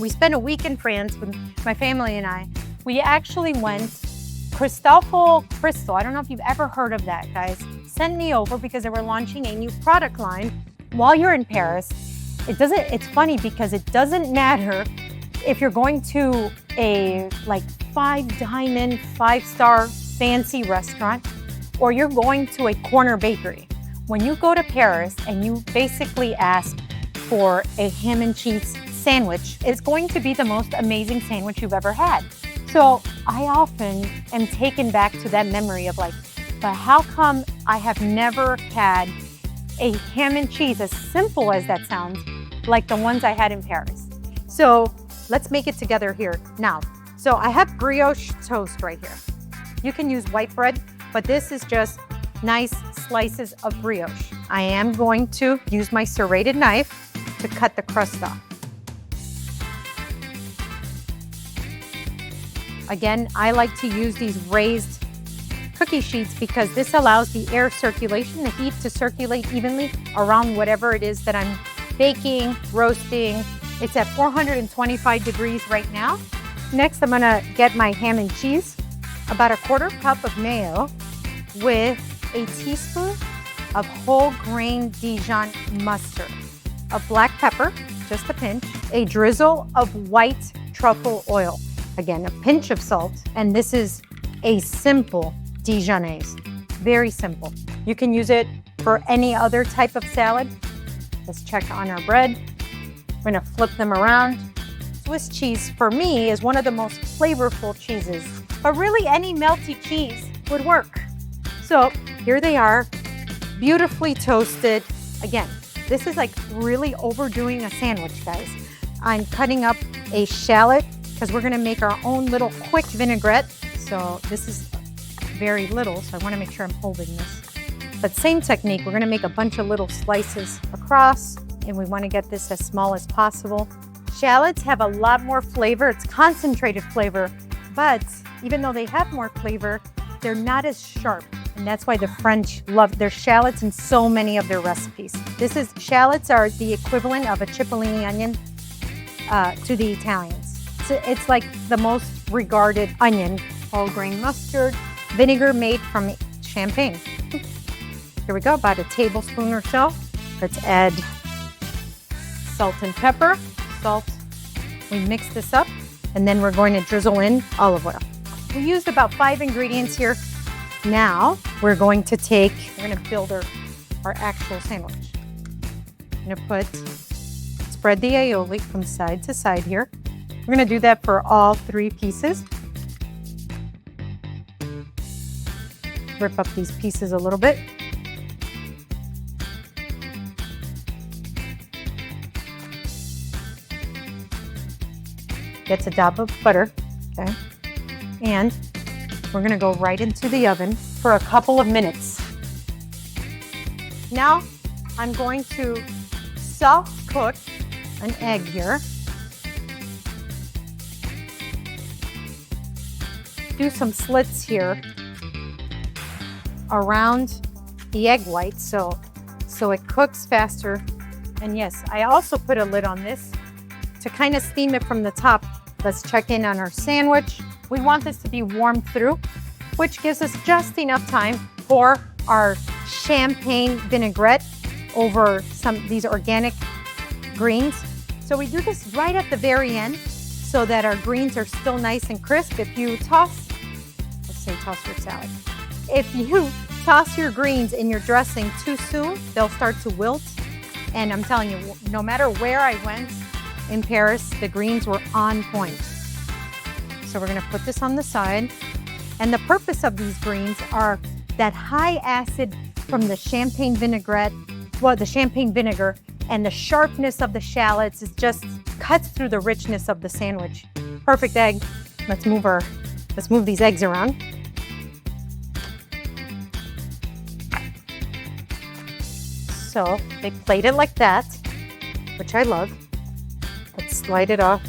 We spent a week in France with my family and I. We actually went, Cristoforo, I don't know if you've ever heard of that, guys. Sent me over because they were launching a new product line while you're in Paris. It's funny because it doesn't matter if you're going to a like 5-diamond, 5-star fancy restaurant, or you're going to a corner bakery. When you go to Paris and you basically ask for a ham and cheese sandwich, it's going to be the most amazing sandwich you've ever had. So I often am taken back to that memory of like, but how come I have never had a ham and cheese, as simple as that sounds, like the ones I had in Paris? So let's make it together here now. So I have brioche toast right here. You can use white bread, but this is just nice slices of brioche. I am going to use my serrated knife to cut the crust off. Again, I like to use these raised cookie sheets because this allows the air circulation, the heat to circulate evenly around whatever it is that I'm baking, roasting. It's at 425 degrees right now. Next, I'm gonna get my ham and cheese, about a 1/4 cup of mayo with a teaspoon of whole grain Dijon mustard, a black pepper, just a pinch, a drizzle of white truffle oil, again, a pinch of salt, and this is a simple Dijonnaise, very simple. You can use it for any other type of salad. Let's check on our bread. We're gonna flip them around. Swiss cheese, for me, is one of the most flavorful cheeses, but really any melty cheese would work. So here they are, beautifully toasted. Again, this is like really overdoing a sandwich, guys. I'm cutting up a shallot because we're gonna make our own little quick vinaigrette. So this is very little, so I wanna make sure I'm holding this. But same technique, we're gonna make a bunch of little slices across, and we wanna get this as small as possible. Shallots have a lot more flavor, it's concentrated flavor, but even though they have more flavor, they're not as sharp. And that's why the French love their shallots in so many of their recipes. Shallots are the equivalent of a cipollini onion to the Italians. So it's like the most regarded onion. Whole grain mustard, vinegar made from champagne. Here we go, about a tablespoon or so. Let's add salt and pepper. Salt, we mix this up, and then we're going to drizzle in olive oil. We used about 5 ingredients here. Now we're going to build our actual sandwich. I'm gonna spread the aioli from side to side here. We're gonna do that for all 3 pieces. Rip up these pieces a little bit. Gets a dab of butter, okay? And we're gonna go right into the oven for a couple of minutes. Now, I'm going to soft cook an egg here. Do some slits here around the egg white so it cooks faster. And yes, I also put a lid on this to kind of steam it from the top. Let's check in on our sandwich. We want this to be warmed through, which gives us just enough time for our champagne vinaigrette over these organic greens. So we do this right at the very end so that our greens are still nice and crisp. If you toss your salad. If you toss your greens in your dressing too soon, they'll start to wilt. And I'm telling you, no matter where I went in Paris, the greens were on point. So we're gonna put this on the side. And the purpose of these greens are that high acid from the champagne vinaigrette, the champagne vinegar, and the sharpness of the shallots is just cuts through the richness of the sandwich. Perfect egg. Let's move these eggs around. So they plate it like that, which I love. Let's slide it off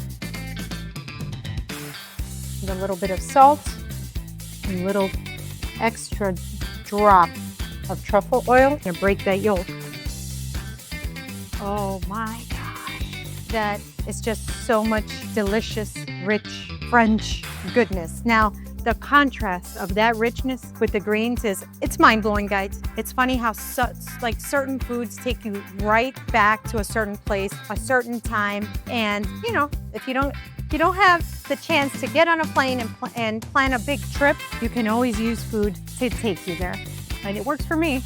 with a little bit of salt, a little extra drop of truffle oil. I'm gonna break that yolk. Oh my gosh. that is just so much delicious, rich French goodness. Now, the contrast of that richness with the greens it's mind-blowing, guys. It's funny how like certain foods take you right back to a certain place, a certain time. And you know, if you don't have the chance to get on a plane and plan a big trip, you can always use food to take you there. And it works for me.